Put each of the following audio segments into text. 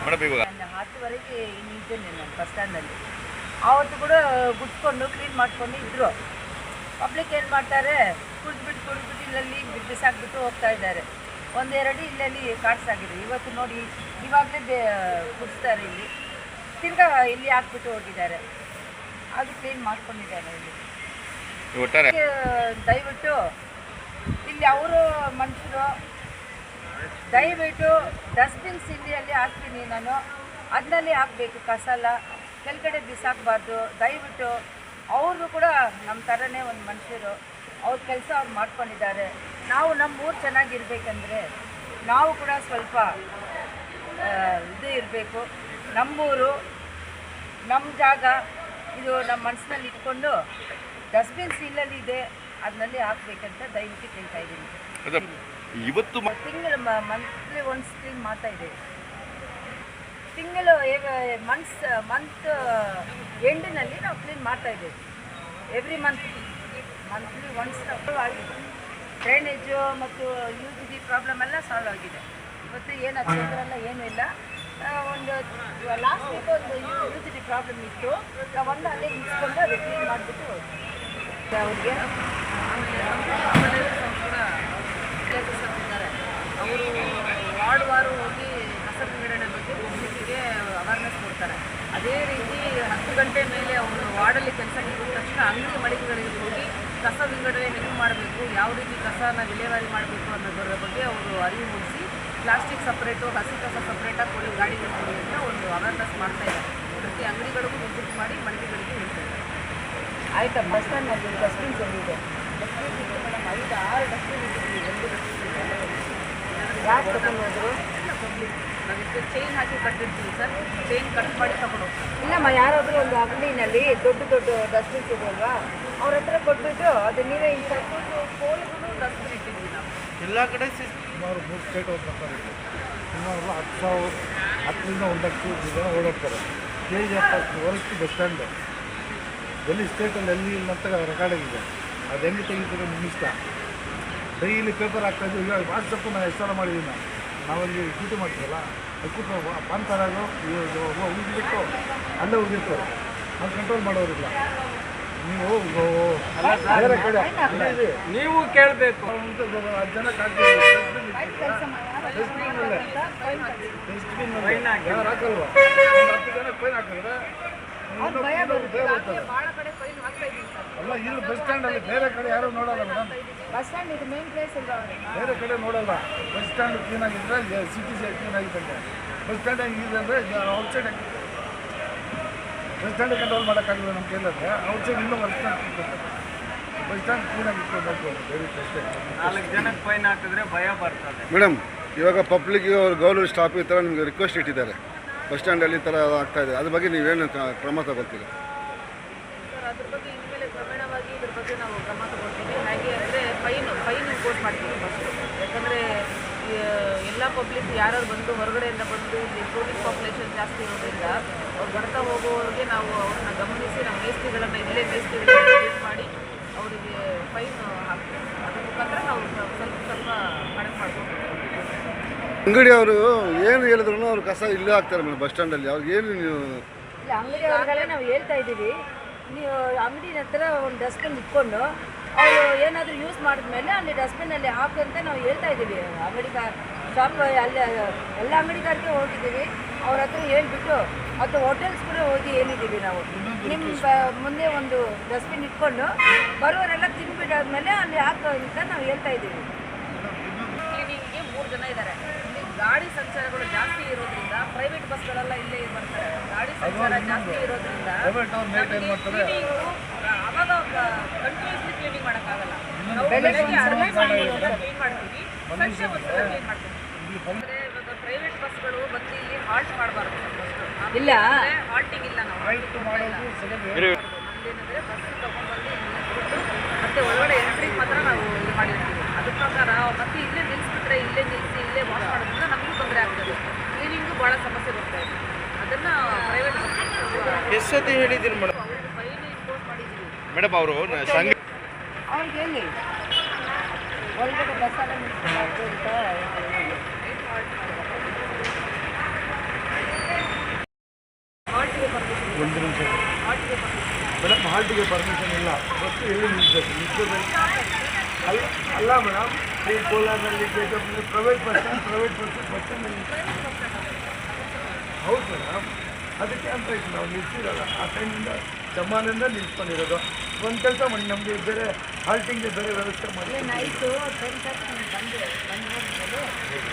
10ವರೆಗೆ ಇದ್ದೇನೆ ನಾನು ಬಸ್ ಸ್ಟ್ಯಾಂಡಲ್ಲಿ. ಆವತ್ತು ಕೂಡ ಗುಡ್ಸ್ಕೊಂಡು ಕ್ಲೀನ್ ಮಾಡಿಕೊಂಡು ಇದ್ದರು. ಪಬ್ಲಿಕ್ ಏನು ಮಾಡ್ತಾರೆ, ಕುಡಿದ್ಬಿಟ್ಟು ಇಲ್ಲಲ್ಲಿ ಬಿಸಾಕ್ಬಿಟ್ಟು ಹೋಗ್ತಾ ಇದ್ದಾರೆ. ಒಂದೆರಡು ಇಲ್ಲಲ್ಲಿ ಕಾಡ್ಸಾಗಿದೆ. ಇವತ್ತು ನೋಡಿ ಇವಾಗಲೇ ಕುಡಿಸ್ತಾರೆ ಇಲ್ಲಿ, ತಿರ್ಗಾ ಇಲ್ಲಿ ಹಾಕ್ಬಿಟ್ಟು ಹೋಗಿದ್ದಾರೆ. ಅದು ಕ್ಲೀನ್ ಮಾಡ್ಕೊಂಡಿದ್ದಾರೆ ಇಲ್ಲಿ. ದಯವಿಟ್ಟು ಇಲ್ಲಿ ಅವರು ಮನುಷ್ಯರು ದಯವಿಟ್ಟು ಡಸ್ಟ್ಬಿನ್ಸ್ ಇಲ್ಲಿ ಹಾಕ್ತೀನಿ ನಾನು, ಅದರಲ್ಲಿ ಹಾಕಬೇಕು. ಕಸಲ್ಲ ಕೆಳಗಡೆ ಬಿಸಾಕಬಾರ್ದು. ದಯವಿಟ್ಟು ಅವರು ಕೂಡ ನಮ್ಮ ಥರನೇ ಒಂದು ಮನುಷ್ಯರು, ಅವ್ರ ಕೆಲಸ ಅವ್ರು ಮಾಡ್ಕೊಂಡಿದ್ದಾರೆ. ನಾವು ನಮ್ಮ ಊರು ಚೆನ್ನಾಗಿರ್ಬೇಕಂದ್ರೆ ನಾವು ಕೂಡ ಸ್ವಲ್ಪ ಇದು ಇರಬೇಕು. ನಮ್ಮೂರು ನಮ್ಮ ಜಾಗ ಇದು ನಮ್ಮ ಮನಸ್ಸಿನಲ್ಲಿ ಇಟ್ಕೊಂಡು ಡಸ್ಟ್ಬಿನ್ಸ್ ಇಲ್ಲಲ್ಲಿ ಇದೆ, ಅದರಲ್ಲಿ ಹಾಕ್ಬೇಕಂತ ದಯವಿಟ್ಟು ಕೇಳ್ತಾ ಇದ್ದೀನಿ. ಇವತ್ತು ತಿಂಗಳು ಮಂತ್ಲಿ ಒನ್ಸ್ ಕ್ಲೀನ್ ಮಾಡ್ತಾ ಇದ್ದೇವೆ. ತಿಂಗಳು ಮಂತ್ ಎಂಡಿನಲ್ಲಿ ನಾವು ಕ್ಲೀನ್ ಮಾಡ್ತಾ ಇದ್ದೇವೆ. ಎವ್ರಿ ಮಂತ್ಲಿ ಒನ್ಸ್ ಆಗಿದೆ. ಡ್ರೈನೇಜು ಮತ್ತು UGD ಪ್ರಾಬ್ಲಮ್ ಎಲ್ಲ ಸಾಲ್ವ್ ಆಗಿದೆ. ಇವತ್ತು ಏನು ಹಚ್ಚಿದ್ರಲ್ಲ ಏನೂ ಇಲ್ಲ. ಒಂದು ಲಾಸ್ಟ್ ವೀಕ್ ಒಂದು UGD ಪ್ರಾಬ್ಲಮ್ ಇತ್ತು. ನಾವೊಂದು ಅಲ್ಲೇ ನಿಲ್ಸ್ಕೊಂಡು ಅದು ಕ್ಲೀನ್ ಮಾಡಿಬಿಟ್ಟು ಅವ್ರಿಗೆ ಇದ್ದಾರೆ. ಅವರು ವಾರ್ಡ್ ಹೋಗಿ ಕಸ ವಿಂಗಡಣೆ ಬಗ್ಗೆ ಪಬ್ಲಿಕ್ಕಿಗೆ ಅವೇರ್ನೆಸ್ ಕೊಡ್ತಾರೆ. ಅದೇ ರೀತಿ 10 ಗಂಟೆ ಮೇಲೆ ಅವರು ವಾರ್ಡಲ್ಲಿ ಕೆಲಸ ಮುಗಿದ ತಕ್ಷಣ ಅಂಗಡಿ ಮಳಿಗೆಗಳಿಗೆ ಹೋಗಿ ಕಸ ವಿಂಗಡಣೆ ಹೆಂಗೆ ಮಾಡಬೇಕು, ಯಾವ ರೀತಿ ಕಸನ ವಿಲೇವಾರಿ ಮಾಡಬೇಕು ಅನ್ನೋದರ ಬಗ್ಗೆ ಅವರು ಅರಿವು ಮೂಡಿಸಿ ಪ್ಲಾಸ್ಟಿಕ್ ಸಪ್ರೇಟು, ಹಸಿ ಕಸ ಸಪ್ರೇಟಾಗಿ ಕೊಡಿ, ಗಾಡಿಗೆ ಕೊಡಿ ಅಂತ ಒಂದು ಅವೇರ್ನೆಸ್ ಮಾಡ್ತಾ ಇದ್ದಾರೆ. ಪ್ರತಿ ಅಂಗಡಿಗಳಿಗೂ ವಿಸಿಟ್ ಮಾಡಿ ಮಳಿಗೆಗಳಿಗೆ ಹೇಳ್ತಾರೆ. ಆಯಿತಾ, ಬಸ್ ಸ್ಟ್ಯಾಂಡ್ನಲ್ಲಿ ಡಸ್ಟ್ಬಿನ್ಸ್ ಎಲ್ಲಿದೆ? ಡಸ್ಟ್ಬಿನ್ ಇತ್ತು ಮೇಡಮ್, 5-6 ಡಸ್ಟ್ಬಿನ್ ಇಟ್ಟಿದ್ದೀವಿ. ಒಂದು ಯಾಕೆ ತಗೊಂಡು ಹೋದ್ರು? ಪಬ್ಲಿಕ್ ನಾವಿಷ್ಟು ಚೈನ್ ಹಾಕಿ ಕಟ್ಟಿರ್ತೀವಿ ಸರ್, ಚೈನ್ ಕಟ್ ಮಾಡಿ ತಗೊಂಡು ಇಲ್ಲಮ್ಮ. ಯಾರಾದರೂ ಒಂದು ಅಂಗಡಿನಲ್ಲಿ ದೊಡ್ಡ ಡಸ್ಟ್ಬಿನ್ಸ್ ಇದೆಯಲ್ವಾ, ಅವ್ರ ಹತ್ರ ಕೊಟ್ಬಿಟ್ಟು ಅದು ನೀವೇ ಈ ಸರ್ಕೊಂಡು ಕೋಲ್ಗೂ ಡಸ್ಟ್ಬಿನ್ ಇಟ್ಟಿದ್ವಿ ನಾವು ಎಲ್ಲ ಕಡೆ. ಸುಮಾರು 3 ಸ್ಟೇಟ್ ಬರ್ತಾರೆ. ಸುಮಾರು 10,000 1 ಲಕ್ಷ ಜನ ಓಡಾಡ್ತಾರೆ. KGF ಹೊರಷ್ಟು ಬಸ್ ಸ್ಟ್ಯಾಂಡ್ ಎಲ್ಲಿ ಸ್ಟೇಟಲ್ಲಿ ಎಲ್ಲಿ ಇಲ್ಲ ಅಂತ ರೆಕಾರ್ಡಿಂಗ್ ಇದೆ. ಅದು ಹೆಂಗೆ ತೆಗಿತಾರೆ ನಿಮ್ಮ ಇಷ್ಟ. ಡೈಲಿ ಪೇಪರ್ ಹಾಕ್ತಾಯಿದ್ವಿ. ಈಗ ವಾಟ್ಸಪ್ಪು ನಾನು ಎಷ್ಟು ಸಲ ಮಾಡಿದ್ದೀನಿ. ನಾವಲ್ಲಿ ಡ್ಯೂಟಿ ಮಾಡ್ತೀವಲ್ಲ, ಕೂತು ಪಾನ್ತಾರಾಗು ಉಗಿಬಿಟ್ಟು ಅಲ್ಲೇ ಉಗಿತ್ತು. ಅದು ಕಂಟ್ರೋಲ್ ಮಾಡೋರಿಲ್ಲ. ನೀವು ಬೇರೆ ಕಡೆ ನೀವು ಕೇಳಬೇಕು. 10 ಜನಕ್ಕೆ ಹಾಕ್ತೀವಿ ಡಸ್ಟ್ಬಿನ್ನಲ್ಲೇ. ಯಾರು ಹಾಕಲ್ವಾ? 10 ಜನಕ್ಕೆ ಫೈನ್ ಹಾಕಿದ್ರೆ ಅಲ್ಲ. ಇಲ್ಲಿ ಬಸ್ ಸ್ಟ್ಯಾಂಡಲ್ಲಿ ಬೇರೆ ಕಡೆ ಯಾರು ನೋಡಲ್ಲ ಮೇಡಮ್. ಬಸ್ ಸ್ಟ್ಯಾಂಡ್ ಇದು ಮೇನ್ ಪ್ಲೇಸ್ ಇಲ್ಲ, ಬೇರೆ ಕಡೆ ನೋಡಲ್ಲ. ಬಸ್ ಸ್ಟ್ಯಾಂಡ್ ಕ್ಲೀನ್ ಆಗಿದ್ರೆ ಸಿಟಿ ಕ್ಲೀನ್ ಆಗಿದ್ದಂಗೆ. ಬಸ್ ಸ್ಟ್ಯಾಂಡ್ ಹೆಂಗಿದೆ ಅಂದರೆ ಔಟ್ಸೈಡ್ ಬಸ್ ಸ್ಟ್ಯಾಂಡ್ ಕಂಟ್ರೋಲ್ ಮಾಡೋಕ್ಕಾಗಿಲ್ಲ ನಮ್ಮ ಕೈಲಂದ್ರೆ ಔಟ್ಸೈಡ್ ಇನ್ನೂ ಬಸ್ ಸ್ಟ್ಯಾಂಡ್ ಕ್ಲೀನ್ ಆಗಿಟ್ಕೊಬೇಕು. ಅಷ್ಟೇ. 4 ಜನಕ್ಕೆ ಫೈನ್ ಹಾಕಿದ್ರೆ ಭಯ ಬರ್ತದೆ ಮೇಡಮ್. ಇವಾಗ ಪಬ್ಲಿಕ್ಗೆ ಅವರು ಗೌರ್ಮೆಂಟ್ ಸ್ಟಾಫ್ ಈ ಥರ ನಿಮಗೆ ರಿಕ್ವೆಸ್ಟ್ ಇಟ್ಟಿದ್ದಾರೆ, ಬಸ್ ಸ್ಟ್ಯಾಂಡಲ್ಲಿ ಈ ಥರ ಆಗ್ತಾಯಿದೆ. ಅದ್ರ ಬಗ್ಗೆ ನೀವೇನು ಕ್ರಮ ತಗೋತೀರಾ ಸರ್? ಅದ್ರ ಬಗ್ಗೆ ಇನ್ಮೇಲೆ ಕ್ರಮೇಣವಾಗಿ ಇದ್ರ ಬಗ್ಗೆ ನಾವು ಕ್ರಮ ತಗೊಳ್ತೀವಿ. ಹೇಗೆ ಅಂದರೆ ಫೈನ್ ಇಂಪೋಸ್ ಮಾಡ್ತೀವಿ ಫಸ್ಟು. ಯಾಕಂದರೆ ಎಲ್ಲ ಪಬ್ಲಿಕ್ ಯಾರು ಬಂದು ಹೊರಗಡೆಯಿಂದ ಬಂದು ಇಲ್ಲಿ ಟೂರಿಸ್ಟ್ ಪಾಪ್ಯುಲೇಷನ್ ಜಾಸ್ತಿ ಇರೋದ್ರಿಂದ ಅವ್ರು ಬರ್ತಾ ಹೋಗೋರಿಗೆ ನಾವು ಅವ್ರನ್ನ ಗಮನಿಸಿ ನಮ್ಮ ಮೇಸ್ತ್ರಿಗಳನ್ನು ಟ್ರೀಟ್ ಮಾಡಿ ಅವರಿಗೆ ಫೈನ್ ಹಾಕ್ತೀವಿ. ಅದ್ರ ಮುಖಾಂತರ ನಾವು ಸ್ವಲ್ಪ ಕಡಿಮೆ ಮಾಡ್ಬೋದು. ಅಂಗಡಿ ಅವರು ಏನು ಹೇಳಿದ್ರು ಅವ್ರು ಕಸ ಇಲ್ಲೇ ಹಾಕ್ತಾರೆ ಮೇಡಮ್ ಬಸ್ ಸ್ಟ್ಯಾಂಡಲ್ಲಿ. ಅವ್ರಿಗೆ ಏನು ನೀವು ಇಲ್ಲ, ಅಂಗಡಿ ಅವ್ರಿಗೆಲ್ಲ ನಾವು ಹೇಳ್ತಾ ಇದ್ದೀವಿ, ನೀವು ಅಂಗಡಿನ ಹತ್ರ ಒಂದು ಡಸ್ಟ್ಬಿನ್ ಇಟ್ಕೊಂಡು ಅವರು ಏನಾದರೂ ಯೂಸ್ ಮಾಡಿದ್ಮೇಲೆ ಅಲ್ಲಿ ಡಸ್ಟ್ಬಿನ್ನಲ್ಲಿ ಹಾಕು ಅಂತ ನಾವು ಹೇಳ್ತಾ ಇದ್ದೀವಿ. ಶಾಪ್ ಅಲ್ಲಿ ಎಲ್ಲ ಅಂಗಡಿಗಾರಿಗೆ ಹೋಗಿದ್ದೀವಿ, ಅವ್ರ ಹತ್ರ ಹೇಳ್ಬಿಟ್ಟು. ಮತ್ತು ಹೋಟೆಲ್ಸ್ ಕೂಡ ಹೋಗಿ ಹೇಳಿದ್ದೀವಿ ನಾವು, ನಿಮ್ಮ ಮುಂದೆ ಒಂದು ಡಸ್ಟ್ಬಿನ್ ಇಟ್ಕೊಂಡು ಬರೋರೆಲ್ಲ ತಿನ್ಬಿಟ್ಟಾದ್ಮೇಲೆ ಅಲ್ಲಿ ಹಾಕೋ ಅಂತ ನಾವು ಹೇಳ್ತಾ ಇದ್ದೀವಿ. ಕ್ಲೀನಿಂಗ್ಗೆ 3 ಜನ ಇದ್ದಾರೆ. ಇಲ್ಲಿ ಗಾಡಿ ಸಂಚಾರಗಳು ಜಾಸ್ತಿ ಇರೋದ್ರಿಂದ ಪ್ರೈವೇಟ್ ಬಸ್ಗಳೆಲ್ಲ ಇಲ್ಲೇ ಬರ್ತಾರೆ. ಗಾಡಿ ಸಂಚಾರ ಜಾಸ್ತಿ ಇರೋದ್ರಿಂದ ಅವಾಗ ಕಂಟಿನ್ಯೂಸ್ಲಿ ಕ್ಲೀನಿಂಗ್ ಮಾಡೋಕ್ಕಾಗಲ್ಲ. ನಾವು ಬೆಳಗ್ಗೆ ಅರ್ಧ ಕ್ಲೀನ್ ಮಾಡ್ತೀವಿ, ಸಂಜೆ ಒಂದು ಕ್ಲೀನ್ ಮಾಡ್ತೀವಿ. ಅಂದರೆ ಇವಾಗ ಪ್ರೈವೇಟ್ ಬಸ್ಗಳು ಬಂದು ಇಲ್ಲಿ ಹಾಲ್ಟ್ ಮಾಡಬಾರ್ದು. ಇಲ್ಲ, ಹಾಲ್ಟಿಂಗ್ ಇಲ್ಲ. ನಾವು ನಮ್ದೇನಂದರೆ ಬಸ್ ತೊಗೊಂಡ್ಬಂದು ಇಲ್ಲಿ ನಿಲ್ಲಿಸ್ಬಿಟ್ಟು ಮತ್ತೆ ಒಳಗಡೆ ಎಂಟ್ರಿಗೆ ಮಾತ್ರ ನಾವು ಇದು ಮಾಡಿರ್ತೀವಿ. ಅದ್ರ ಪ್ರಕಾರ ಮತ್ತೆ ಇಲ್ಲೇ ನಿಲ್ಲಿಸ್ಬಿಟ್ರೆ ಇಲ್ಲೇ ನಿಲ್ಲಿಸಿ ಇಲ್ಲೇ ವಾಶ್ ಮಾಡೋದ್ರಿಂದ ನಮಗೂ ತೊಂದರೆ ಆಗ್ತದೆ. ಕ್ಲೀನಿಂಗು ಭಾಳ ಸಮಸ್ಯೆ ಬರ್ತಾ ಇದೆ. ಅದನ್ನು ಪ್ರೈವೇಟ್ ಬಸ್ ಎಷ್ಟು ಸತಿ ಹೇಳಿದ್ದೀನಿ ಮೇಡಮ್. ಅವ್ರಿಗೆ ಫೈನ್ ಇಂಪೋಸ್ ಮಾಡಿದ್ದೀವಿ ಮೇಡಮ್. ಅವರು ಅವ್ರಿಗೆ ಹೇಳಿ ಒಳಗಡೆ ಬಸ್ಸೆಲ್ಲ ನಿಲ್ಲಿಸ್ಕೊಂಡು ಅಂತ ಬಸ್ಸಿಗೆ ಪರ್ಮಿಷನ್ ಇಲ್ಲ, ಬಸ್ಸು ಎಲ್ಲಿ ನಿಲ್ಲಿಸಬೇಕು, ನಿಲ್ಲಿಸಬೇಕು. ಅಲ್ಲ ಮೇಡಮ್, ಈ ಕೋಲಾರಲ್ಲಿ ಪ್ರೈವೇಟ್ ಬಸ್ ಸ್ಟ್ಯಾಂಡಲ್ಲಿ ಹೌದು ಮೇಡಮ್, ಅದಕ್ಕೆ ಅಂತ ಇತ್ತು ನಾವು ನಿಲ್ಸಿರಲ್ಲ. ಆ ಟೈಮಿಂದ ಜಮಾನಿಂದ ನಿಲ್ಸ್ಕೊಂಡಿರೋದು. ಒಂದು ಕೆಲಸ ಮಾಡಿ, ನಮಗೆ ಬೇರೆ ಹಾಲ್ಟಿಂಗ್ಗೆ ಬೇರೆ ವ್ಯವಸ್ಥೆ ಮಾಡಿ. ನೈಟು 10:30 ಬಂದು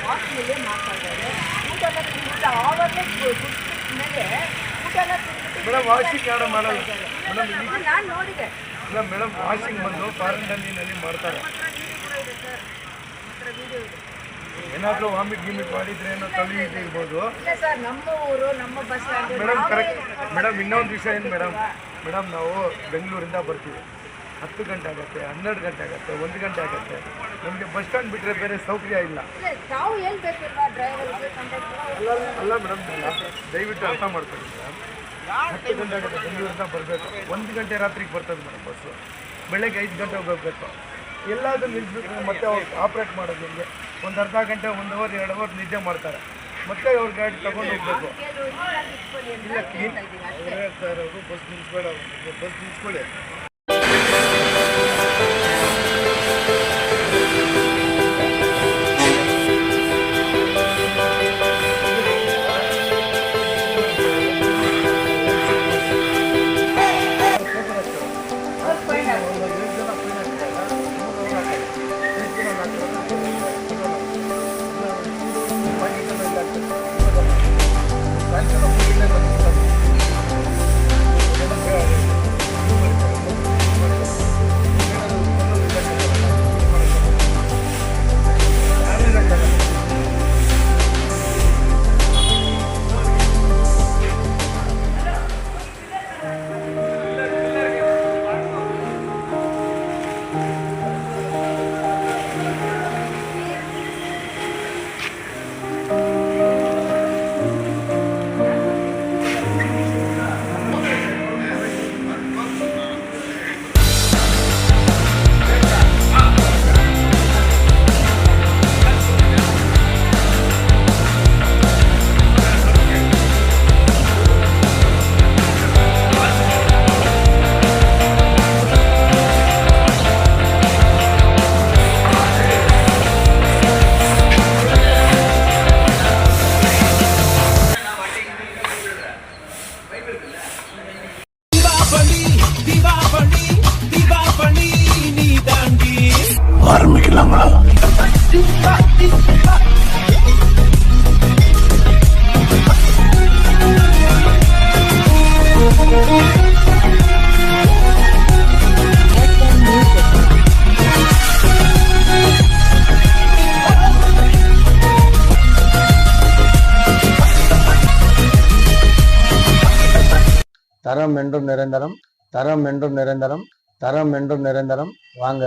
ವಾಕಿಂಗಲ್ಲೇ ಮಾತಾಡಿದ್ದಾರೆ. ಊಟ ಎಲ್ಲ ತಿಂದ್ಬಿಟ್ಟು ಆವಾಗಲೇ ಮೇಲೆ ಊಟ ಎಲ್ಲ ತಿಂದ್ಬಿಟ್ಟು ಮೇಡಮ್ ವಾಷಿಂಗ್ ಯಾರು ಮಾಡಲ್ಲ ಮೇಡಮ್. ಇಲ್ಲಿ ನಾನು ನೋಡಿದೆ. ಇಲ್ಲ ಮೇಡಮ್, ವಾಷಿಂಗ್ ಬಂದು ಕ್ವಾರಂಟೈನಲ್ಲಿ ಮಾಡ್ತಾರೆ. ವಿಡಿಯೋ ಇದೆ. ಏನಾದರೂ ವಾಮಿಟ್ ಗಿಮಿಟ್ ಮಾಡಿದ್ರೆ ಏನೋ ತಲೆ ಇರ್ಬೋದು ಇಲ್ಲ ಸರ್, ನಮ್ಮ ಊರು ನಮ್ಮ bus stand madam. Correct madam. ಇನ್ನೊಂದು ವಿಷಯ ಏನು ಮೇಡಮ್, ನಾವು ಬೆಂಗಳೂರಿಂದ ಬರ್ತೀವಿ, 10 ಗಂಟೆ ಆಗುತ್ತೆ, 12 ಗಂಟೆ ಆಗುತ್ತೆ, 1 ಗಂಟೆ ಆಗುತ್ತೆ. ನಮಗೆ ಬಸ್ ಸ್ಟ್ಯಾಂಡ್ ಬಿಟ್ಟರೆ ಬೇರೆ ಸೌಕರ್ಯ ಇಲ್ಲ. ತಾವು ಹೇಳ್ಬೇಕಿಲ್ವಾ ಡ್ರೈವರ್ಗೆ, ಕಂಡಕ್ಟರ್? ಅಲ್ಲ ಮೇಡಮ್, ದಯವಿಟ್ಟು ಅರ್ಥ ಮಾಡ್ಕೊಳ್ಳಿ ಮೇಡಮ್. 10 ಗಂಟೆ ಆಗುತ್ತೆ, ಬೆಂಗಳೂರಿಂದ ಬರಬೇಕು, 1 ಗಂಟೆ ರಾತ್ರಿಗೆ ಬರ್ತದೆ ಮೇಡಮ್ ಬಸ್ಸು. ಬೆಳಗ್ಗೆ 5 ಗಂಟೆಗೆ ಹೋಗಬೇಕು. ಎಲ್ಲಾದರೂ ನಿಲ್ಲಿಸ್ಬಿಟ್ರೆ ಮತ್ತೆ ಅವ್ರು ಆಪ್ರೇಟ್ ಮಾಡೋದು ನಿಮಗೆ ಒಂದು ಅರ್ಧ ಗಂಟೆ, 1 ಅವರ್ 2 ಅವರ್ ನಿದ್ದೆ ಮಾಡ್ತಾರೆ. ಮತ್ತೆ ಅವ್ರ ಗಾಡಿ ತಗೊಂಡು ಹೋಗ್ಬೇಕು. ಇಲ್ಲ ಅವ್ರು ಹೇಳ್ತಾ ಇರೋದು ಬಸ್ ನಿಲ್ಲಿಸ್ಬೇಡ, ಬಸ್ ನಿಲ್ಲಿಸ್ಕೊಳ್ಳಿ. தரம் என்றும் நிரந்தரம், தரம் என்றும் நிரந்தரம், தரம் என்றும் நிரந்தரம். வாங்க.